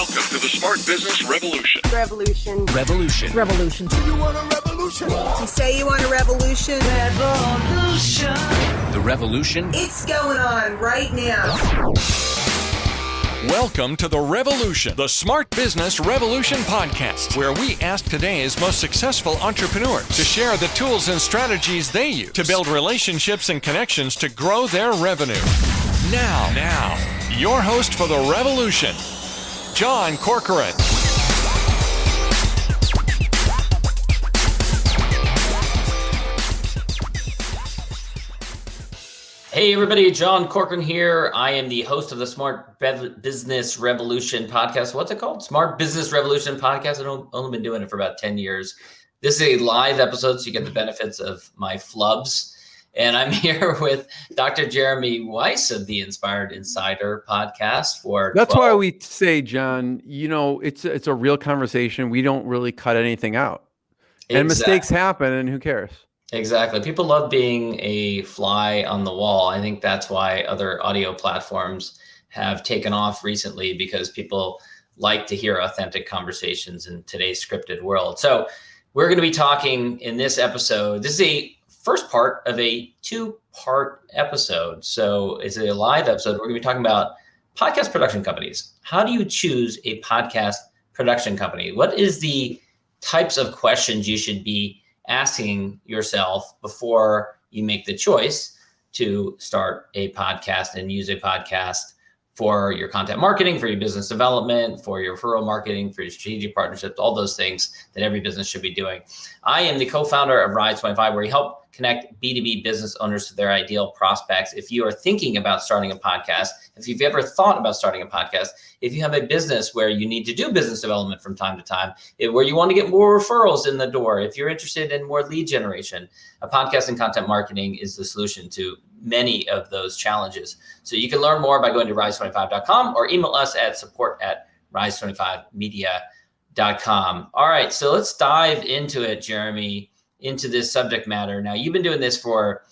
Welcome to the Smart Business Revolution. Revolution. Revolution. Revolution. You want a revolution? You say you want a revolution? Revolution. The revolution. It's going on right now. Welcome to The Revolution, the Smart Business Revolution podcast, where we ask today's most successful entrepreneurs to share the tools and strategies they use to build relationships and connections to grow their revenue. Now, your host for The Revolution, John Corcoran. Hey everybody, John Corcoran here. I am the host of the Smart Business Revolution podcast. What's it called? Smart Business Revolution podcast. I've only been doing it for about 10 years. This is a live episode, so you get the benefits of my flubs. And I'm here with Dr. Jeremy Weisz of the Inspired Insider podcast for That's why we say, John, it's a real conversation. We don't really cut anything out. And mistakes happen, and who cares? Exactly. People love being a fly on the wall. I think that's why other audio platforms have taken off recently, because people like to hear authentic conversations in today's scripted world. So we're going to be talking in this episode. This is a first part of a two-part episode. So it's a live episode. We're going to be talking about podcast production companies. How do you choose a podcast production company? What is the types of questions you should be asking yourself before you make the choice to start a podcast and use a podcast for your content marketing, for your business development, for your referral marketing, for your strategic partnerships, all those things that every business should be doing. I am the co-founder of Rise25, where we help connect B2B business owners to their ideal prospects. If you are thinking about starting a podcast, if you've ever thought about starting a podcast, if you have a business where you need to do business development from time to time, where you want to get more referrals in the door, if you're interested in more lead generation, a podcast and content marketing is the solution to many of those challenges. So you can learn more by going to rise25.com or email us at support@rise25media.com. All right, so let's dive into it, Jeremy, into this subject matter. Now, you've been doing this for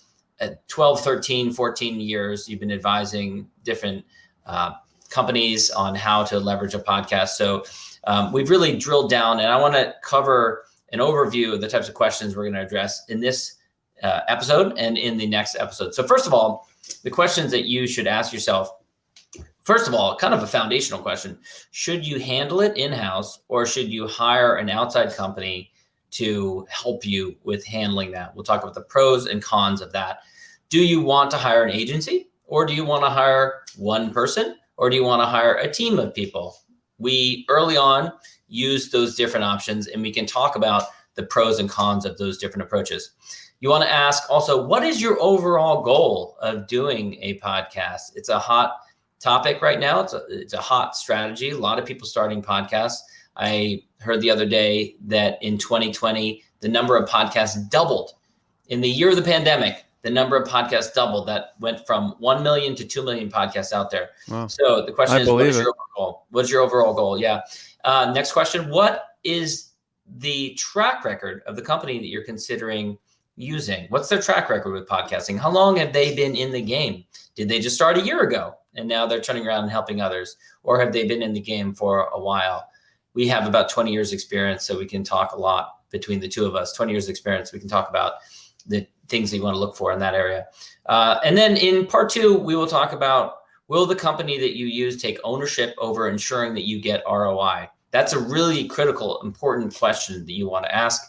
12, 13, 14 years. You've been advising different companies on how to leverage a podcast. So we've really drilled down, and I want to cover an overview of the types of questions we're going to address in this episode and in the next episode. So first of all, the questions that you should ask yourself, first of all, kind of a foundational question: should you handle it in-house, or should you hire an outside company to help you with handling that? We'll talk about the pros and cons of that. Do you want to hire an agency, or do you want to hire one person, or do you want to hire a team of people? We early on used those different options, and we can talk about the pros and cons of those different approaches. You want to ask also, what is your overall goal of doing a podcast? It's a hot topic right now. It's a hot strategy. A lot of people starting podcasts. I heard the other day that in 2020, the number of podcasts doubled. In the year of the pandemic, the number of podcasts doubled. That went from 1 million to 2 million podcasts out there. Wow. So the question is, what is your overall goal? What's your overall goal? Yeah. Next question, what is the track record of the company that you're considering using? What's their track record with podcasting? How long have they been in the game? Did they just start a year ago and now they're turning around and helping others? Or have they been in the game for a while? We have about 20 years experience, so we can talk a lot between the two of us. 20 years experience, we can talk about the things that you want to look for in that area. And then in part two, we will talk about, will the company that you use take ownership over ensuring that you get ROI? That's a really critical, important question that you want to ask.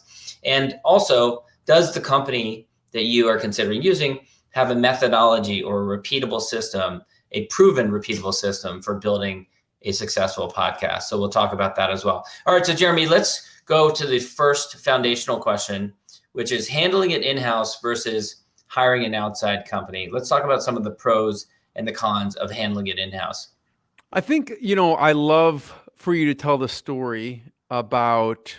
And also, does the company that you are considering using have a methodology or a repeatable system, a proven repeatable system for building a successful podcast? So we'll talk about that as well. All right, so Jeremy, let's go to the first foundational question, which is handling it in-house versus hiring an outside company. Let's talk about some of the pros and the cons of handling it in-house. I think, I love for you to tell the story about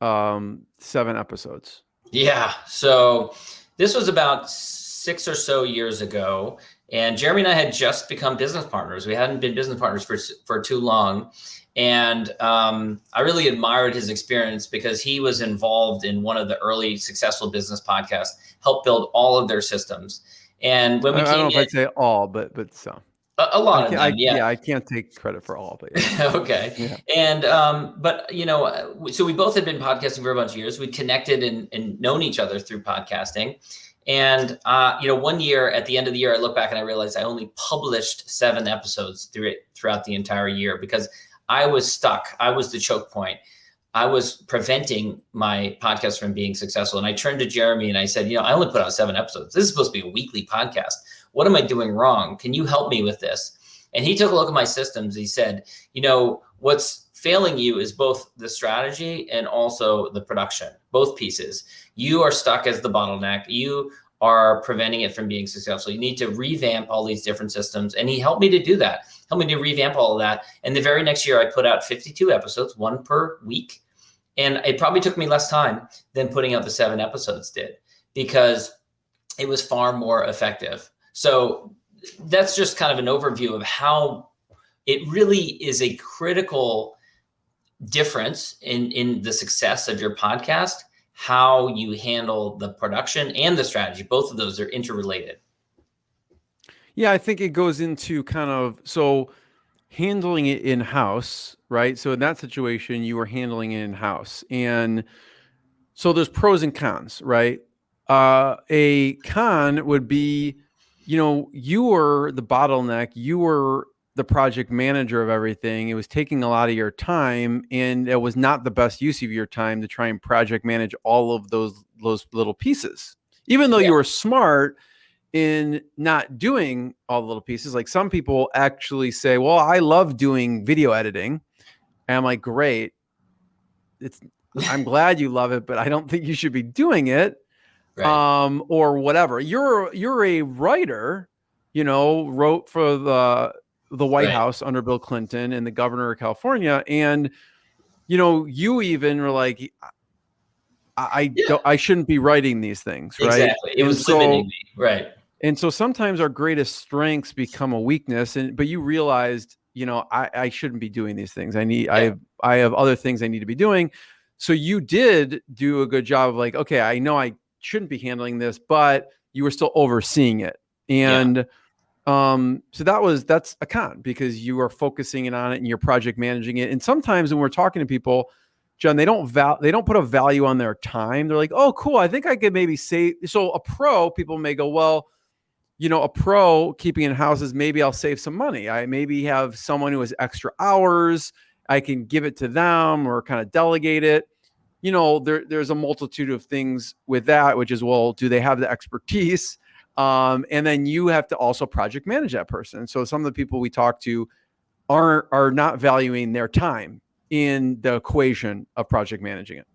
7 episodes. Yeah, so this was about 6 or so years ago. And Jeremy and I had just become business partners. We hadn't been business partners for too long. And I really admired his experience because he was involved in one of the early successful business podcasts, helped build all of their systems. And when we I don't know if I'd say all, but some. A lot of them, yeah. I can't take credit for all, but yeah. Okay. Yeah. And, but so we both had been podcasting for a bunch of years. We connected and known each other through podcasting. And, one year at the end of the year, I look back and I realized I only published 7 episodes throughout the entire year because I was stuck. I was the choke point. I was preventing my podcast from being successful. And I turned to Jeremy and I said, I only put out 7 episodes. This is supposed to be a weekly podcast. What am I doing wrong? Can you help me with this? And he took a look at my systems. He said, what's failing you is both the strategy and also the production, both pieces. You are stuck as the bottleneck. You are preventing it from being successful. You need to revamp all these different systems. And he helped me to do that, helped me to revamp all of that. And the very next year, I put out 52 episodes, 1 per week. And it probably took me less time than putting out the 7 episodes did because it was far more effective. So that's just kind of an overview of how it really is a critical difference in the success of your podcast, how you handle the production and the strategy. Both of those are interrelated. Yeah, I think it goes into so handling it in-house, right? So in that situation, you were handling it in-house. And so there's pros and cons, right? A con would be, you were the bottleneck, you were the project manager of everything. It was taking a lot of your time, and it was not the best use of your time to try and project manage all of those little pieces. Even though you were smart in not doing all the little pieces. Like some people actually say, well, I love doing video editing. And I'm like, great. I'm glad you love it, but I don't think you should be doing it. Right. Or whatever. You're a writer, wrote for the White House under Bill Clinton and the governor of California. And, you even were like, I shouldn't be writing these things. Right. Exactly. It was limiting me. Right. And so sometimes our greatest strengths become a weakness. But you realized, I shouldn't be doing these things. I have other things I need to be doing. So you did do a good job of like, okay, I know I shouldn't be handling this, but you were still overseeing it. And so that's a con because you are focusing in on it and you're project managing it. And sometimes when we're talking to people, John, they don't put a value on their time. They're like, oh, cool. I think I could maybe save. So a pro, people may go, well, a pro keeping in houses, maybe I'll save some money. I maybe have someone who has extra hours. I can give it to them or kind of delegate it. There's a multitude of things with that, which is, well, do they have the expertise? And then you have to also project manage that person. So some of the people we talk to are not valuing their time in the equation of project managing it.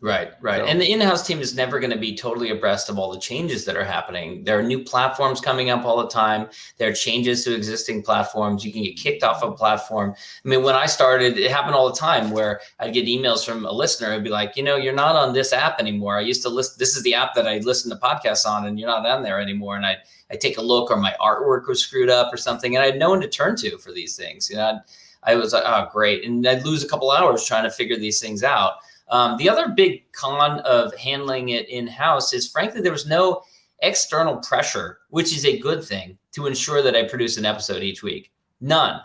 Right. So. And the in-house team is never going to be totally abreast of all the changes that are happening. There are new platforms coming up all the time. There are changes to existing platforms. You can get kicked off a platform. I mean, when I started, it happened all the time where I'd get emails from a listener who'd be like, you're not on this app anymore. I used to listen. This is the app that I listen to podcasts on, and you're not on there anymore. And I take a look, or my artwork was screwed up or something, and I had no one to turn to for these things. I was like, oh, great. And I'd lose a couple hours trying to figure these things out. The other big con of handling it in-house is, frankly, there was no external pressure, which is a good thing, to ensure that I produce an episode each week. None.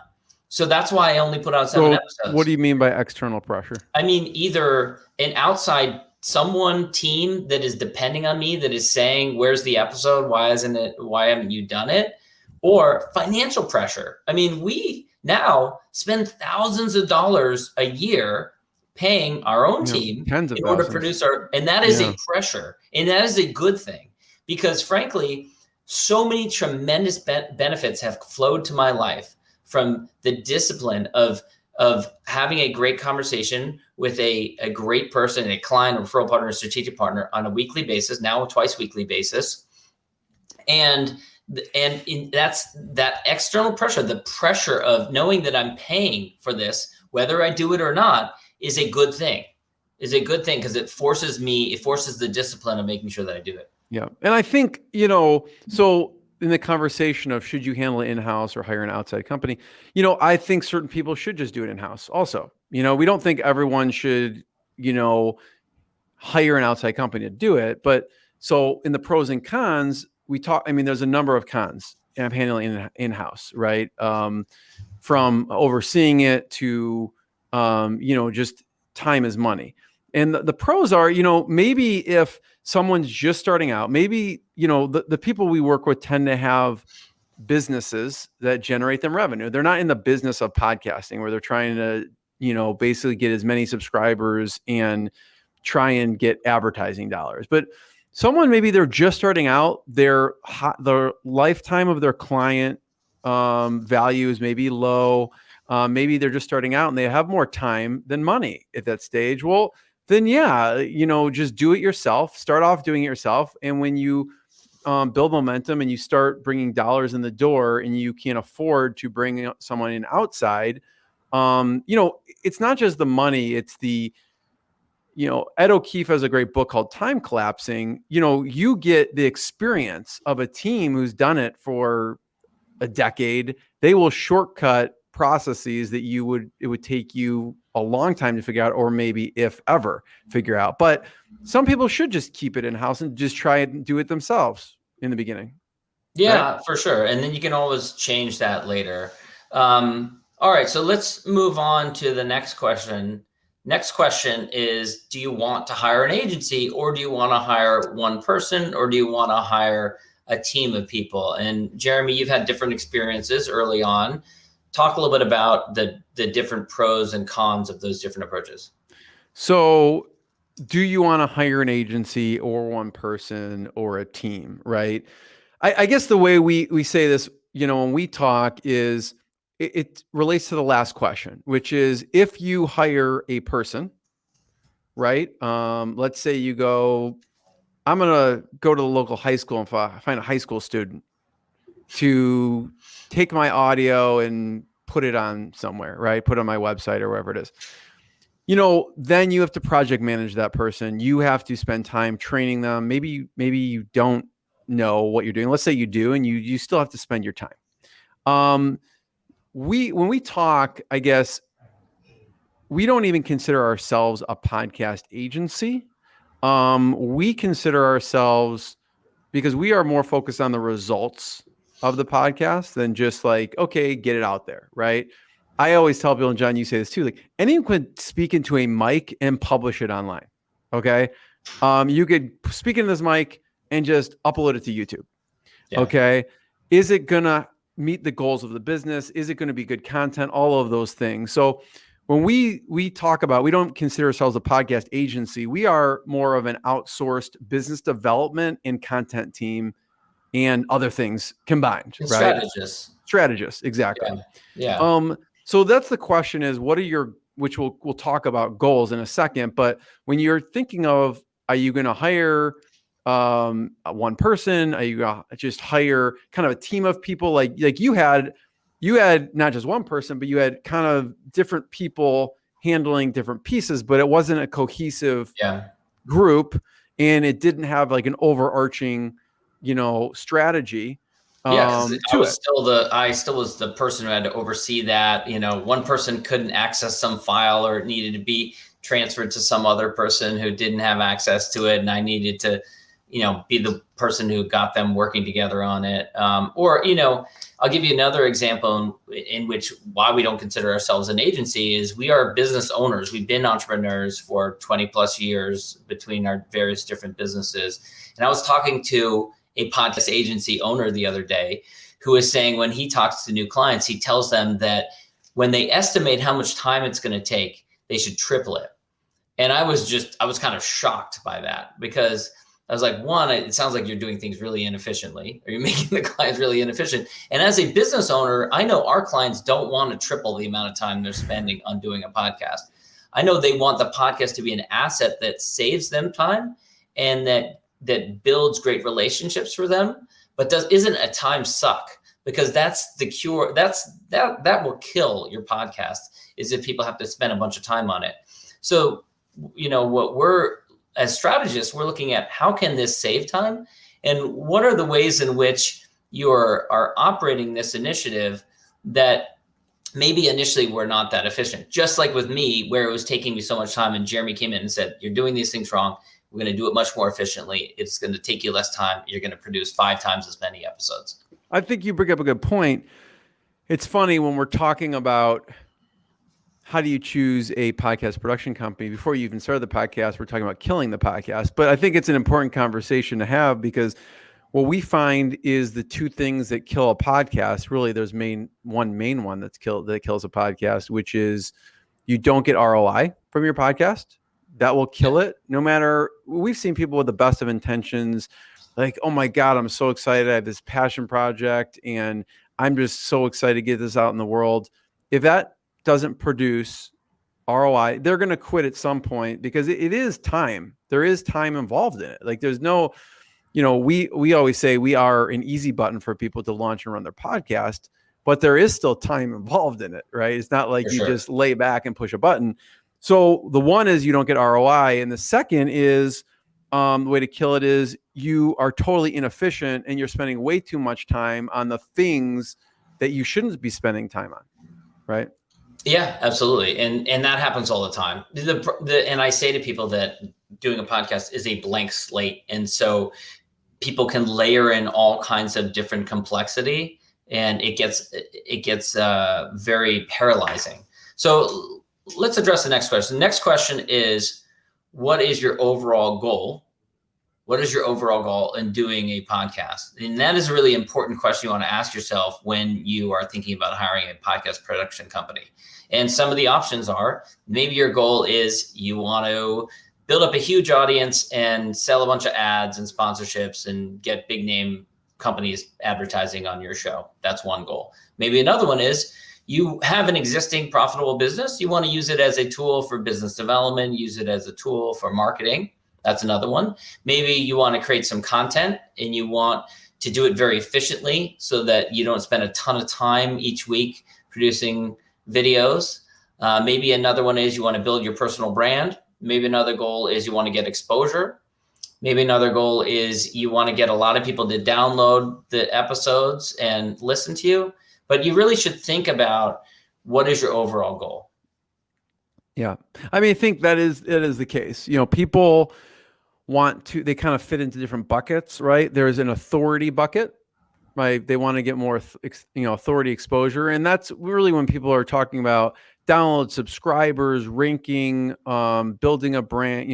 So that's why I only put out 7 episodes. What do you mean by external pressure? I mean, either an outside team that is depending on me, that is saying, where's the episode? Why haven't you done it? Or financial pressure. I mean, we now spend thousands of dollars a year paying our own team in order to produce and that is a pressure, and that is a good thing, because frankly, so many tremendous benefits have flowed to my life from the discipline of having a great conversation with a great person, a client, a referral partner, a strategic partner on a weekly basis, now a twice weekly basis. And that's that external pressure, the pressure of knowing that I'm paying for this, whether I do it or not, is a good thing, because it forces the discipline of making sure that I do it. Yeah. And I think, so in the conversation of should you handle it in-house or hire an outside company, I think certain people should just do it in-house also. We don't think everyone should, hire an outside company to do it. But so in the pros and cons, there's a number of cons. I'm handling it in-house, right? From overseeing it to, just time is money. And the pros are, maybe if someone's just starting out, maybe, the people we work with tend to have businesses that generate them revenue. They're not in the business of podcasting where they're trying to, basically get as many subscribers and try and get advertising dollars. But someone, maybe they're just starting out, the lifetime of their client value is maybe low. Maybe they're just starting out and they have more time than money at that stage. Well, then just do it yourself. Start off doing it yourself. And when you build momentum and you start bringing dollars in the door and you can't afford to bring someone in outside, it's not just the money, it's the, Ed O'Keefe has a great book called Time Collapsing. You get the experience of a team who's done it for a decade. They will shortcut processes that it would take you a long time to figure out, or maybe if ever figure out. But some people should just keep it in-house and just try and do it themselves in the beginning. Yeah, right? For sure. And then you can always change that later. All right, so let's move on to the next question. Next question is, do you want to hire an agency, or do you want to hire one person, or do you want to hire a team of people? And Jeremy, you've had different experiences early on. Talk a little bit about the different pros and cons of those different approaches. So do you want to hire an agency or one person or a team, right? I guess the way we say this, when we talk is it relates to the last question, which is if you hire a person, right? Let's say you go, I'm going to go to the local high school and find a high school student to take my audio and put it on somewhere, right? Put it on my website or wherever it is. Then you have to project manage that person. You have to spend time training them. Maybe you don't know what you're doing. Let's say you do, and you still have to spend your time. When we talk, I guess we don't even consider ourselves a podcast agency. We consider ourselves, because we are more focused on the results of the podcast than just like, okay, get it out there, right? I always tell people, and John, you say this too, like anyone could speak into a mic and publish it online. Okay. You could speak into this mic and just upload it to YouTube. Yeah. Okay. Is it going to meet the goals of the business? Is it going to be good content? All of those things. So when we talk about, we don't consider ourselves a podcast agency. We are more of an outsourced business development and content team and other things combined, and right? Strategists, exactly. Yeah. So that's the question is, what are which we'll talk about goals in a second, but when you're thinking of, are you going to hire one person? Are you going to just hire kind of a team of people? Like you had not just one person, but you had kind of different people handling different pieces, but it wasn't a cohesive group, and it didn't have like an overarching, strategy. I still was the person who had to oversee that. One person couldn't access some file, or it needed to be transferred to some other person who didn't have access to it, and I needed to, be the person who got them working together on it. I'll give you another example in which why we don't consider ourselves an agency is we are business owners. We've been entrepreneurs for 20 plus years between our various different businesses. And I was talking to a podcast agency owner the other day who is saying when he talks to new clients, he tells them that when they estimate how much time it's going to take, they should triple it. And I was kind of shocked by that, because I was like, one, it sounds like you're doing things really inefficiently, or you're making the clients really inefficient. And as a business owner, I know our clients don't want to triple the amount of time they're spending on doing a podcast. I know they want the podcast to be an asset that saves them time and that builds great relationships for them, but isn't a time suck, because that's the cure. That will kill your podcast, is if people have to spend a bunch of time on it. So, what we're, as strategists, we're looking at how can this save time, and what are the ways in which you are operating this initiative that maybe initially were not that efficient. Just like with me, where it was taking me so much time, and Jeremy came in and said, you're doing these things wrong. We're going to do it much more efficiently. It's going to take you less time. You're going to produce 5 times as many episodes. I think you bring up a good point. It's funny when we're talking about how do you choose a podcast production company before you even started the podcast, we're talking about killing the podcast. But I think it's an important conversation to have because what we find is the two things that kill a podcast. Really, there's one main one that kills a podcast, which is you don't get ROI from your podcast. That will kill it. No matter, we've seen people with the best of intentions, like, oh my God, I'm so excited. I have this passion project and I'm just so excited to get this out in the world. If that doesn't produce ROI, they're going to quit at some point because it is time. There is time involved in it. Like there's no, we always say we are an easy button for people to launch and run their podcast, but there is still time involved in it, right? It's not like you just lay back and push a button. So the one is you don't get ROI. And the second is the way to kill it is you are totally inefficient and you're spending way too much time on the things that you shouldn't be spending time on, right? Yeah, absolutely. And that happens all the time. And I say to people that doing a podcast is a blank slate. And so people can layer in all kinds of different complexity and it gets very paralyzing. So let's address the next question. The next question is, what is your overall goal? What is your overall goal in doing a podcast? And that is a really important question you want to ask yourself when you are thinking about hiring a podcast production company. And some of the options are, maybe your goal is you want to build up a huge audience and sell a bunch of ads and sponsorships and get big name companies advertising on your show. That's one goal. Maybe another one is you have an existing profitable business. You want to use it as a tool for business development, use it as a tool for marketing. That's another one. Maybe you want to create some content and you want to do it very efficiently so that you don't spend a ton of time each week producing videos. Maybe another one is you want to build your personal brand. Maybe another goal is you want to get exposure. Maybe another goal is you want to get a lot of people to download the episodes and listen to you. But you really should think about what is your overall goal. Yeah. I mean, I think that is the case. People they kind of fit into different buckets, right? There's an authority bucket, right? They want to get more, authority exposure. And that's really when people are talking about download, subscribers, ranking, building a brand,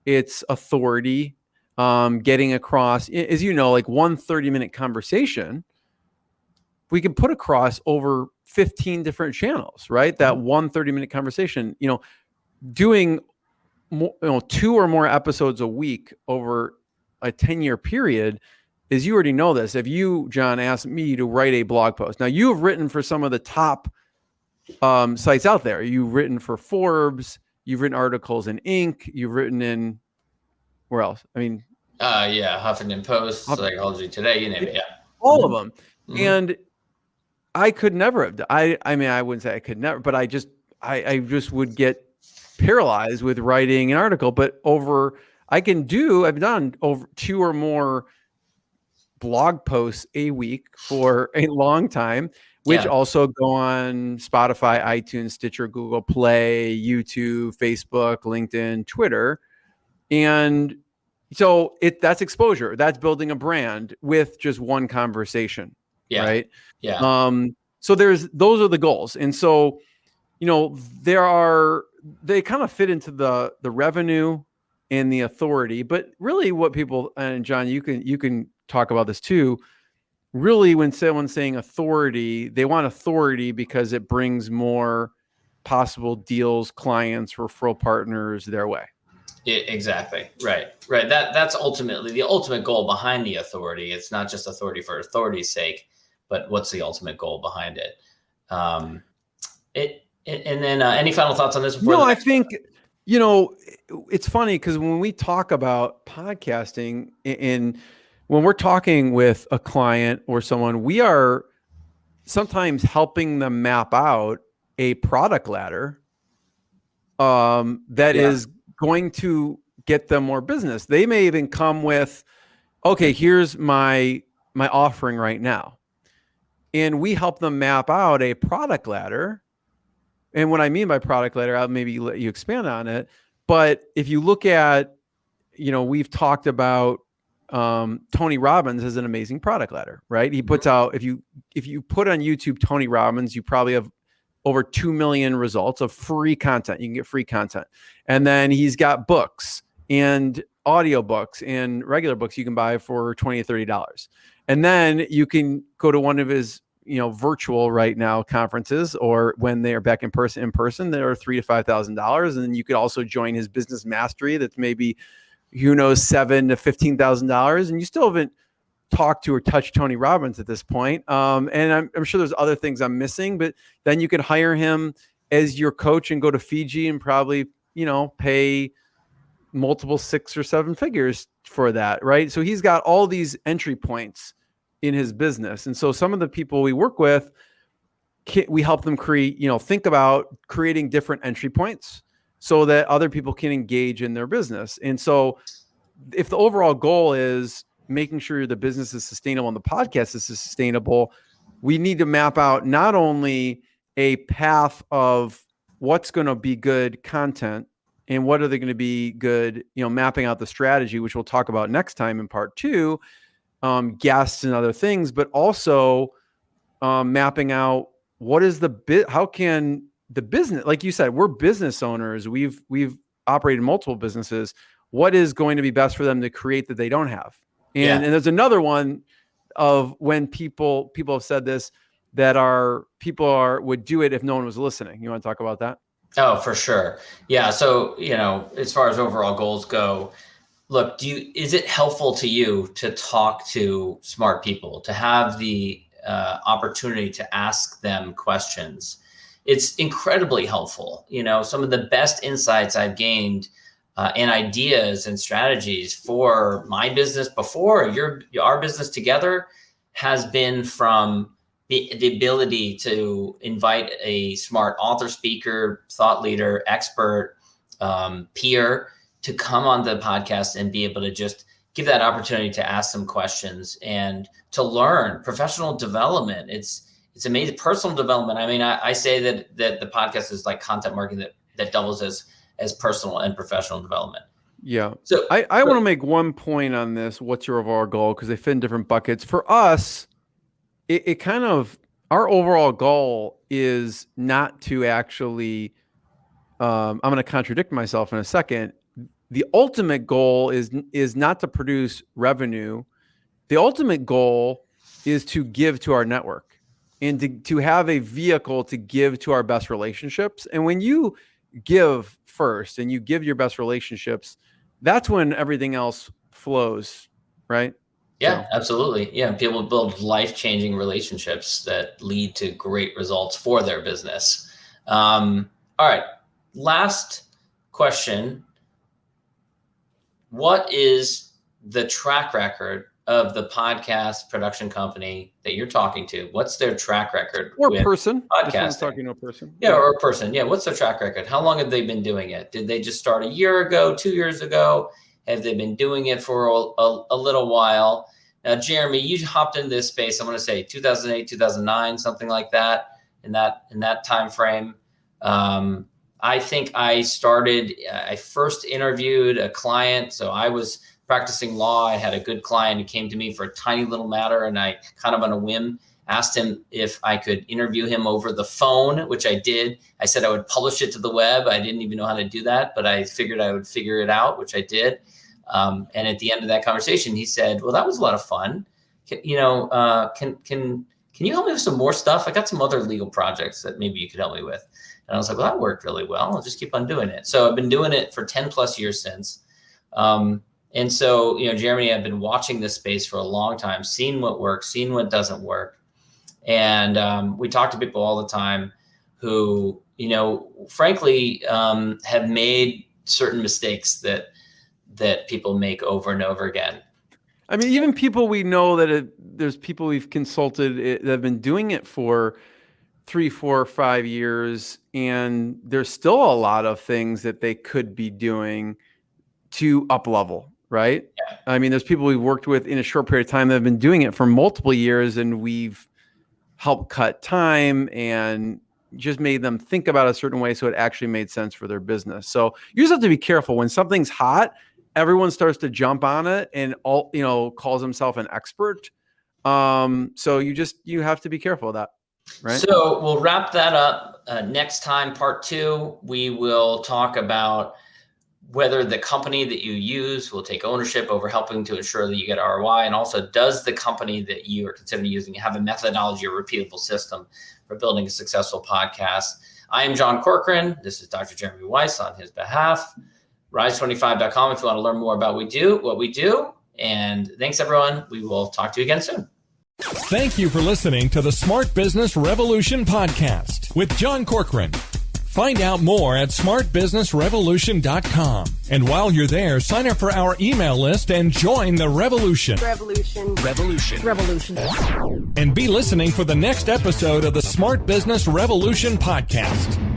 it's authority, getting across, as like one 30-minute conversation, we can put across over 15 different channels, right? That one 30-minute conversation, doing more, 2 or more episodes a week over a 10-year period is, you already know this. If you, John, asked me to write a blog post, now you have written for some of the top sites out there. You've written for Forbes, you've written articles in Inc., you've written in, where else? I mean, Huffington Post, Psychology Today, you name it. Yeah. All of them. Mm-hmm. And I could never have. I mean, I wouldn't say I could never, but I just would get paralyzed with writing an article. But I've done over 2 or more blog posts a week for a long time, which also go on Spotify, iTunes, Stitcher, Google Play, YouTube, Facebook, LinkedIn, Twitter. And so that's exposure. That's building a brand with just one conversation. Yeah. Right. Yeah. So those are the goals. And so, they kind of fit into the revenue and the authority, but really what people, and John, you can talk about this too. Really, when someone's saying authority, they want authority because it brings more possible deals, clients, referral partners their way. Exactly. Right. That's ultimately the ultimate goal behind the authority. It's not just authority for authority's sake, but what's the ultimate goal behind it? And then any final thoughts on this? I think, it's funny because when we talk about podcasting and when we're talking with a client or someone, we are sometimes helping them map out a product ladder that is going to get them more business. They may even come with, okay, here's my offering right now. And we help them map out a product ladder. And what I mean by product ladder, I'll maybe let you expand on it. But if you look at, we've talked about Tony Robbins has an amazing product ladder, right? He puts out, if you put on YouTube Tony Robbins, you probably have over 2 million results of free content. You can get free content. And then he's got books and audio books and regular books you can buy for $20 to $30. And then you can go to one of his, virtual right now conferences, or when they are back in person, there are $3,000 to $5,000. And then you could also join his business mastery. That's maybe, $7,000 to $15,000. And you still haven't talked to or touched Tony Robbins at this point. And I'm sure there's other things I'm missing, but then you could hire him as your coach and go to Fiji and probably, pay multiple 6 or 7 figures for that. Right. So he's got all these entry points in his business. And so some of the people we work with, we help them create, think about creating different entry points so that other people can engage in their business. And so if the overall goal is making sure the business is sustainable and the podcast is sustainable, we need to map out not only a path of what's going to be good content and what are they going to be good, mapping out the strategy, which we'll talk about next time in part 2, guests and other things, but also mapping out what is how can the business, like you said, we're business owners. We've operated multiple businesses. What is going to be best for them to create that they don't have? And there's another one of when people have said this, that would do it if no one was listening. You want to talk about that? Oh, for sure. Yeah. So, as far as overall goals go, look, is it helpful to you to talk to smart people, to have the opportunity to ask them questions? It's incredibly helpful. Some of the best insights I've gained and ideas and strategies for my business before our business together has been from the ability to invite a smart author, speaker, thought leader, expert, peer to come on the podcast and be able to just give that opportunity to ask some questions and to learn professional development. It's amazing. Personal development. I mean, I say that the podcast is like content marketing that doubles as personal and professional development. Yeah. So I want to make one point on this. What's your overall goal? Because they fit in different buckets. For us, it kind of, our overall goal is not to actually, I'm going to contradict myself in a second. The ultimate goal is not to produce revenue. The ultimate goal is to give to our network and to have a vehicle to give to our best relationships. And when you give first and you give your best relationships, that's when everything else flows, right? Yeah, absolutely. Yeah, people build life-changing relationships that lead to great results for their business. All right, last question. What is the track record of the podcast production company that you're talking to? What's their track record? Or person. Podcasting. Talking to a person. Yeah, or a person. Yeah, what's their track record? How long have they been doing it? Did they just start a year ago, 2 years ago? Have they been doing it for a little while? Now, Jeremy, you hopped into this space, I'm going to say 2008, 2009, something like that, in that time frame. I think I first interviewed a client. So I was practicing law. I had a good client who came to me for a tiny little matter, and I kind of on a whim asked him if I could interview him over the phone, which I did. I said I would publish it to the web. I didn't even know how to do that, but I figured I would figure it out, which I did. And at the end of that conversation, he said, well, that was a lot of fun. Can you help me with some more stuff? I got some other legal projects that maybe you could help me with. And I was like, well, that worked really well. I'll just keep on doing it. So I've been doing it for 10 plus years since. And so, Jeremy and I have been watching this space for a long time, seeing what works, seeing what doesn't work. And we talk to people all the time who, frankly, have made certain mistakes that people make over and over again. I mean, even people we know there's people we've consulted that have been doing it for 3, 4, 5 years, and there's still a lot of things that they could be doing to up level, right? Yeah. I mean, there's people we've worked with in a short period of time that have been doing it for multiple years, and we've helped cut time and just made them think about a certain way so it actually made sense for their business. So you just have to be careful when something's hot. everyone starts to jump on it and calls himself an expert. So you have to be careful of that. Right. So we'll wrap that up next time. Part 2, we will talk about whether the company that you use will take ownership over helping to ensure that you get ROI. And also, does the company that you are considering using have a methodology or repeatable system for building a successful podcast? I am John Corcoran. This is Dr. Jeremy Weisz on his behalf. Rise25.com if you want to learn more about what we do. And thanks, everyone. We will talk to you again soon. Thank you for listening to the Smart Business Revolution podcast with John Corcoran. Find out more at smartbusinessrevolution.com. And while you're there, sign up for our email list and join the revolution. Revolution. And be listening for the next episode of the Smart Business Revolution podcast.